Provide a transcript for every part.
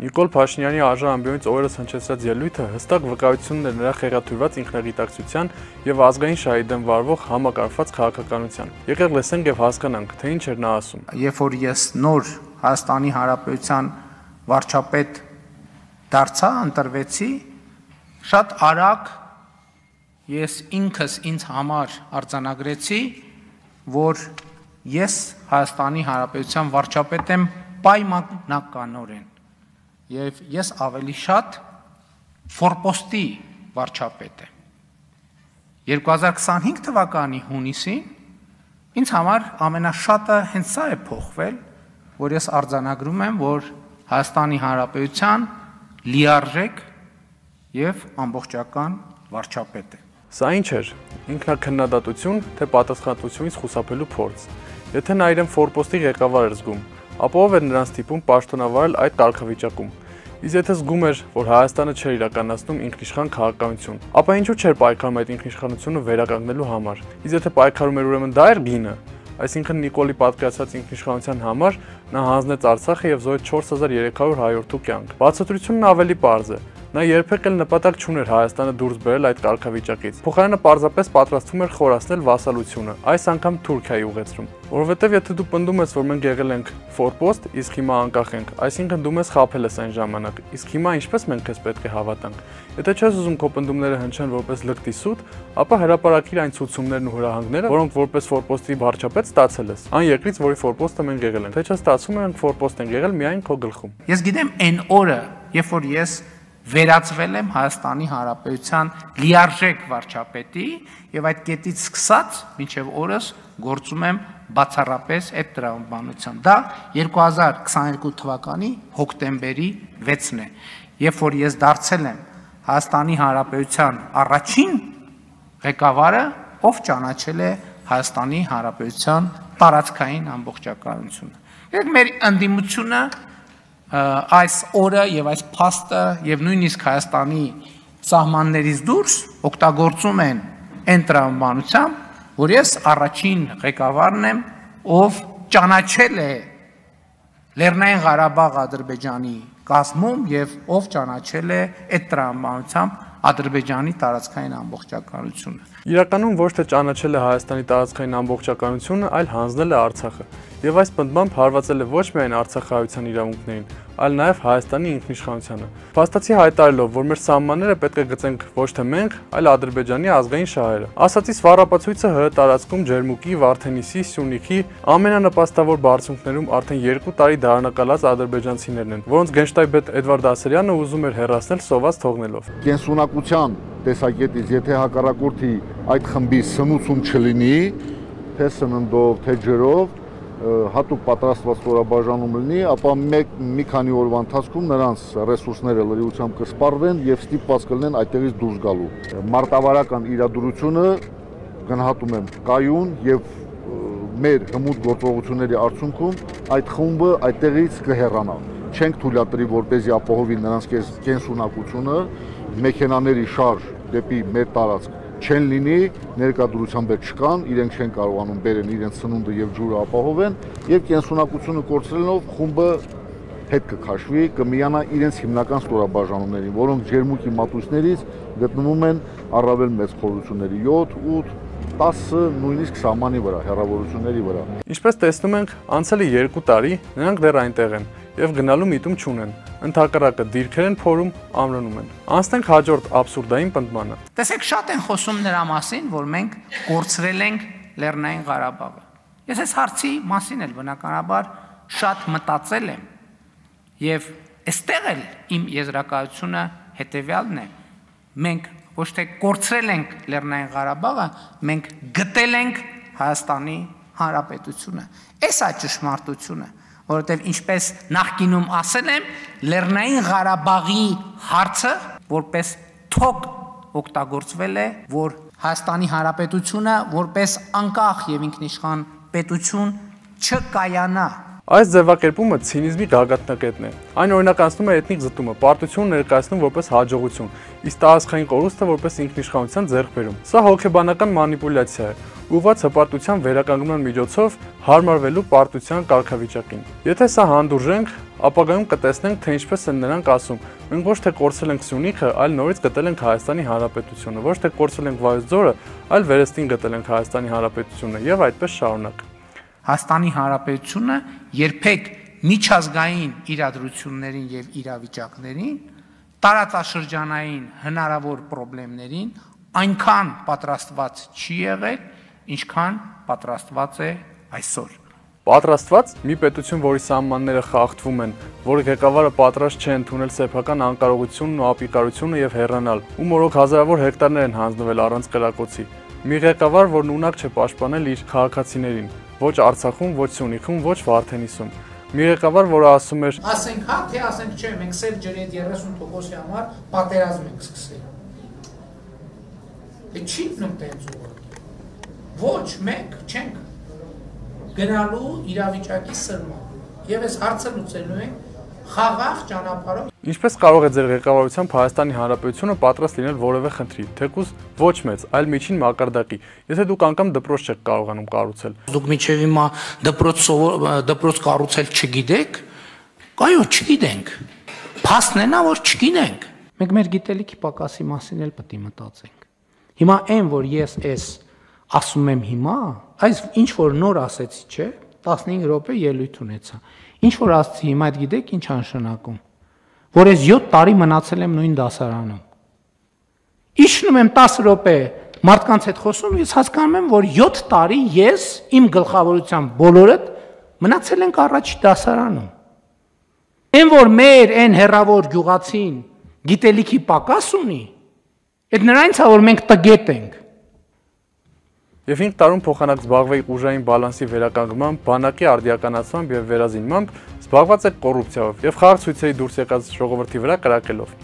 Նիկոլ Փաշինյանի արժանամբյուից օրերս հնչեցրած ելույթը հստակ վկայությունն էր նրա խեղաթյուրված ինքնագիտակցության եւ ազգային շահի դեմ վարվող համակարգված քաղաքականության։ Եկեք լսենք եւ հասկանանք, թե ինչ էր նա ասում։ Երբ որ ես նոր Հայաստանի Հանրապետության վարչապետ դարձա, ընտրվեցի, շատ արագ ես ինքս ինձ համար արձանագրեցի, որ ես Հայաստանի Հանրապետության վարչապետ եմ պայմանականորեն եւ ես ավելի շատ ֆորպոստի վարչապետ եմ։ 2025 թվականի հունիսին ինձ համար ամենաշատը հենց սա է փոխվել, որ ես արձանագրում եմ, որ Հայաստանի Հանրապետության լիարժեք եւ ամբողջական վարչապետ է։ Սա ինչ էր, ինքնաքննադատություն, թե պատասխանատվությունից խուսափելու փորձ։ Եթե նա իրեն ֆորպոստի ղեկավար էր զգում, ապա ով էր նրան ստիպում պաշտոնավարել այդ կարգավիճակում։ Իսկ եթե զգում էր, որ Հայաստանը չէր իրականացնում ինքնիշխան քաղաքականություն, ապա ինչու չէր պայքարում այդ ինքնիշխանությունը վերականգնելու համար։ Իսկ եթե պայքարում էր, ուրեմն դա էր գինը։ Այսինքն Նիկոլի պատկերացած ինքնիշխանության համար նա հանձնեց Արցախը եւ զոհեց 4300 հայորդու կյանք։ Բացատրությունն ավելի պարզ է։ Նա երբեք էլ նպատակ չուներ Հայաստանը դուրս բերել այդ կարգավիճակից։ Փոխարենը պարզապես պատրաստվում էր խորացնել վասալությունը, այս անգամ Թուրքիայի ուղեցրում։ Որովհետև եթե դու պնդում ես, որ մենք եղել ենք ֆորպոստ, իսկ հիմա անկախ ենք, այսինքն դու մեզ խաբել ես այն ժամանակ, իսկ հիմա ինչպես մենք քեզ պետք է հավատանք։ Եթե չես ուզում քո պնդումները հնչեն որպես լկտի սուտ, ապա հրապարակիր այն ցուցումներն ու հրահանգները, որոնք որպես ֆորպոստի վարչապետ ստացել ես։ Այն երկրից, որի ֆորպոստը մենք եղել ենք, թե չէ ստացվում է մենք ֆորպոստ ենք եղել միայն քո գլխում։ Ես գիտեմ այն օրը, երբ որ ես վերածվել եմ Հայաստանի Հանրապետության լիարժեք վարչապետի եւ այդ կետից սկսած մինչեւ օրս գործում եմ բացառապես այդ տրամաբանությամբ։ Դա 2022 թվականի հոկտեմբերի 6-ն է, երբ որ ես դարձել եմ Հայաստանի Հանրապետության առաջին ղեկավարը, ով ճանաչել է Հայաստանի Հանրապետության տարածքային ամբողջականությունը։ Այդ մեր ընդդիմությունը այս օրը եւ այս փաստը եւ նույնիսկ Հայաստանի սահմաններից դուրս օգտագործում են այն տրամաբանությամբ, որ ես առաջին ղեկավարն եմ, ով ճանաչել է Լեռնային Ղարաբաղ Ադրբեջանի կազմում եւ ով ճանաչել է այդ տրամաբանությամբ Ադրբեջանի տարածքային ամբողջականությունը։ Իրականում ոչ թե ճանաչել է Հայաստանի տարածքային ամբողջականությունը, այլ հանձնել է Արցախը։ Եվ այս պնդմամբ հարվածել է ոչ միայն արցախահայության իրավունքներին, այլ նաև Հայաստանի ինքնիշխանությանը։ Փաստացի հայտարարելով, որ մեր սահմանները պետք է գծենք ոչ թե մենք, այլ Ադրբեջանի ազգային շահերը։ Ասացից վառապացույցը ՀՀ տարածքում Ջերմուկի, Վարդենիսի, Սյունիքի ամենանպաստավոր բարձունքներում արդեն 2 տարի դարանակալած ադրբեջանցիներն են, որոնց գենշտաբեդ Էդվարդ Ասերյանը ուզում էր հեռացնել սոված թողնելով։ Կենսունակության տեսակետից, եթե հակառակորդի այդ խմբի սնուցում չլինի, թե սննդով, թե ջրով, հատուկ պատրաստված ստորաբաժանում լինի, ապա մի քանի օրվա ընթացքում նրանց ռեսուրսները լրիվությամբ կսպառվեն եւ ստիպված կլինեն այդտեղից դուրս գալու։ Մարտավարական իրադրությունը գնահատում եմ կայուն եւ մեր հմուտ գործողությունների արդյունքում այդ խումբը այդտեղից կհեռանա։ Չենք թույլատրի, որպեսզի ապահովի նրանց կենսունակությունը, մեքենաների շարժ դեպի մեր տարածք չեն լինի, ներկայդրությամբ չկան, իրենք չեն կարողանում բերեն իրենց սնունդը եւ ջուրը ապահովեն եւ կենսունակությունը կորցրելով խումբը հետ կքաշվի, կմիանա իրենց հիմնական ստորաբաժանումներին, որոնք ջերմուկի մատույցներից գտնվում են առավել մեծ խորությունների 7, 8, 10 նույնիսկ սահմանի վրա, հեռավորությունների վրա։ Ինչպես տեսնում ենք, անցել է 2 տարի, նրանք դեռ այնտեղ են եւ գնալու միտում չունեն։ Ընդհակառակը դիրքեր են փորում, ամրանում են։ Անցնենք հաջորդ աբսուրդային պնդմանը։ Տեսեք, շատ են խոսում նրա մասին, որ մենք կորցրել ենք Լեռնային Ղարաբաղը։ Ես այս հարցի մասին էլ բնականաբար շատ մտածել եմ եւ այստեղ էլ իմ եզրակացությունը հետեւյալն է. մենք ոչ թե կորցրել ենք Լեռնային Ղարաբաղը, մենք գտել ենք Հայաստանի Հանրապետությունը։ Այս է ճշմարտությունը, որովհետև ինչպես նախկինում ասել եմ, Լեռնային Ղարաբաղի հարցը որպես թոք օգտագործվել է, որ Հայաստանի Հանրապետությունը որպես անկախ եւ ինքնիշխան պետություն չկայանա։ Այս ձևակերպումը ցինիզմի գագաթնակետն է։ Այն օրինականացնում է էթնիկ զտումը, պարտությունը ներկայացնում որպես հաջողություն, իսկ տարածքային կորուստը որպես ինքնիշխանության ձեռքբերում։ Սա հոգեբանական մանիպուլյացիա է, ուղղված հպարտության վերականգնման միջոցով հարմարվելու պարտության կարգավիճակին։ Եթե սա հանդուրժենք, ապագայում կտեսնենք, թե ինչպես են նրանք ասում. մենք ոչ թե կորցրել ենք Սյունիքը, այլ նորից գտել ենք Հայաստանի Հանրապետությունը, ոչ թե կորցրել ենք Վայոց ձորը, այլ վերստին գտել ենք Հայաստանի Հանրապետությունը եւ այդպես շարունակ։ Հայաստանի Հանրապետությունը երբեք միջազգային իրադրություններին եւ իրավիճակներին, տարածաշրջանային հնարավոր խնդիրներին այնքան պատրաստված չի եղել, ինչքան պատրաստված է այսօր։ Պատրաստված մի պետություն, որի սահմանները խախտվում են, որի ղեկավարը պատրաստ չէ ընդունել սեփական անկարողությունն ու ապիկարությունը եւ հեռանալ, ու մորոք հազարավոր հեկտարներ են հանձնվել առանց կրակոցի։ Մի ղեկավար, որն ունակ չէ պաշտպանել իր քաղաքացիներին, ոչ Արցախում, ոչ Սյունիքում, ոչ Վարդենիսում։ Մի ղեկավար, որը ասում էր. ասենք հա, թե ասենք չէ, մենք Սերժերի այդ 30%-ի համար պատերազմ ենք սկսել։ Է չի նույնպես ուղղակի։ Ոչ, մենք չենք գնալու իրավիճակի սրման։ Եվ այս հարցը լուծելու ենք խաղաղ ճանապարհով։ Ինչպես կարող է ձեր ղեկավարությամբ Հայաստանի Հանրապետությունը պատրաստ լինել որևէ խնդրի, թեկուզ ոչ մեծ, այլ միջին մակարդակի, եթե դուք անգամ դպրոց չեք կարողանում կառուցել։ Դուք միջև հիմա դպրոց կառուցել չգիտեք, այո, չգիտենք։ Փաստն է նա, որ չգիտենք։ Մենք մեր գիտելիքի պակասի մասին էլ պետք է մտածենք։ Հիմա այն, որ ես ասում եմ հիմա, այս ինչ որ նոր ասեցի, չէ, 15 րոպե ելույթ ունեցա։ Ինչ որ ասացի հիմա, այդ գիտեք ինչ անշանակում, որ ես 7 տարի մնացել եմ նույն դասարանում։ Իջնում եմ 10 րոպե մարդկանց հետ խոսում, ես հասկանում եմ, որ 7 տարի ես իմ գլխավորությամբ բոլորդ մնացել ենք առաջի դասարանում։ Այն որ մեր այն հերավոր գյուղացին գիտելիքի պակաս ունի, այդ նրանից է, որ մենք տգետ ենք։ Եվ 5 տարում փոխանակ զբաղվեիք ուժային բալանսի վերականգնմամբ, բանակի արդիականացմամբ եւ վերազինմամբ, զբաղված եք կոռուպցիայով եւ խաղաղ ցույցերի դուրս եկած ժողովրդի վրա կրակելով։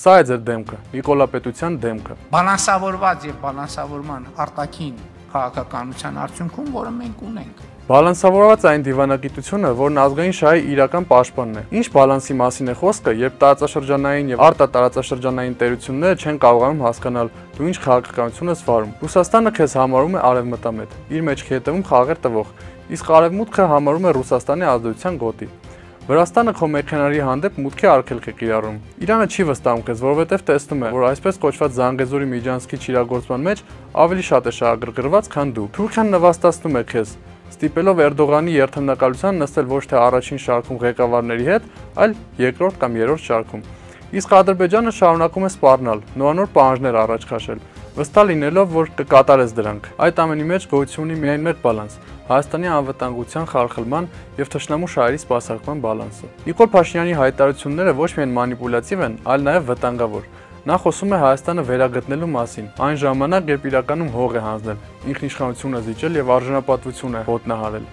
Սա է ձեր դեմքը, Նիկոլապետության դեմքը։ Բալանսավորված եւ բալանսավորման արտաքին քաղաքականության արդյունքում, որը մենք ունենք։ Բալանսավորված այն դիվանագիտությունը, որն ազգային շահի իրական պաշտպանն է։ Ինչ բալանսի մասին է խոսքը, երբ տարածաշրջանային եւ արտատարածաշրջանային տերությունները չեն կարողանում հասկանալ, դու ինչ քաղաքականություն ես վարում։ Ռուսաստանը քեզ համարում է արևմտամետ, իր մեջքի հետևում խաղեր տվող, իսկ արևմուտքը համարում է Ռուսաստանի ազդեցության գոտի։ Վրաստանը քո մեքենարի հանդեպ մուտքի արգելք է կիրառում։ Իրանը չի վստահում քեզ, որովհետև տեսնում է, որ այսպես կոչված Զանգեզուրի միջանցքի չիրագործման մեջ ավելի շատ է շահագրգռված, քան դու։ Թուրքիան նվաստացնում է քեզ, ստիպելով Էրդողանի երթմնակալության նստել ոչ թե առաջին շարքում ղեկավարների հետ, այլ երկրորդ կամ երրորդ շարքում։ Իսկ Ադրբեջանը շարունակում է սպառնալ, նորանոր պահանջներ առաջ քաշել, վստահ լինելով, որ կկատարես դրանք։ Այդ ամենի մեջ գոյություն ունի միայն մեկ բալանս՝ Հայաստանի անվտանգության խարխլման եւ թշնամու շահերի սպասարկման բալանսը։ Նիկոլ Փաշինյանի հայտարարությունները ոչ միայն մանիպուլյատիվ են, այլ նաեւ վտանգավոր։ Նա խոսում է Հայաստանը վերագտնելու մասին, այն ժամանակ, երբ իրականում հող է հանձնել, ինքնիշխանությունը զիջել եւ արժանապատվություն է ոտնահարել։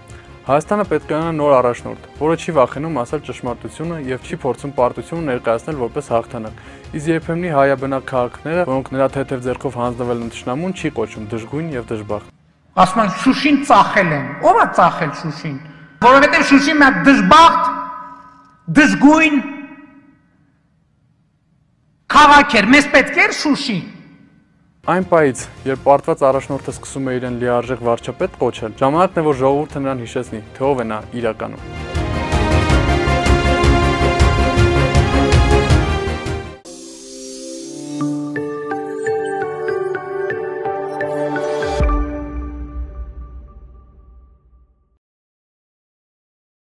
Հայաստանը պետք է ունենա նոր առաջնորդ, որը չի վախենում ասել ճշմարտությունը եւ չի փորձում պարտությունը ներկայացնել որպես հաղթանակ։ Իսկ երբեմնի հայաբնակ քաղաքները, որոնք նրա թեթև ձեռքով հանձնվել են թշնամուն, չի կոչում դժգույն եւ դժբախտ։ Ասում են Շուշին ծախել են։ Ո՞վ է ծախել Շուշին։ Որովհետեւ Շուշին մի դժբախտ, դժգույն Քաղաք էր, մեզ պետք էր Շուշի։ Այն պահից, երբ պարտված առաջնորդը սկսում է իրեն լիարժեք վարչապետ կոչել, ժամանակն է, որ ժողովուրդը նրան հիշեցնի, թե ով է նա իրականում։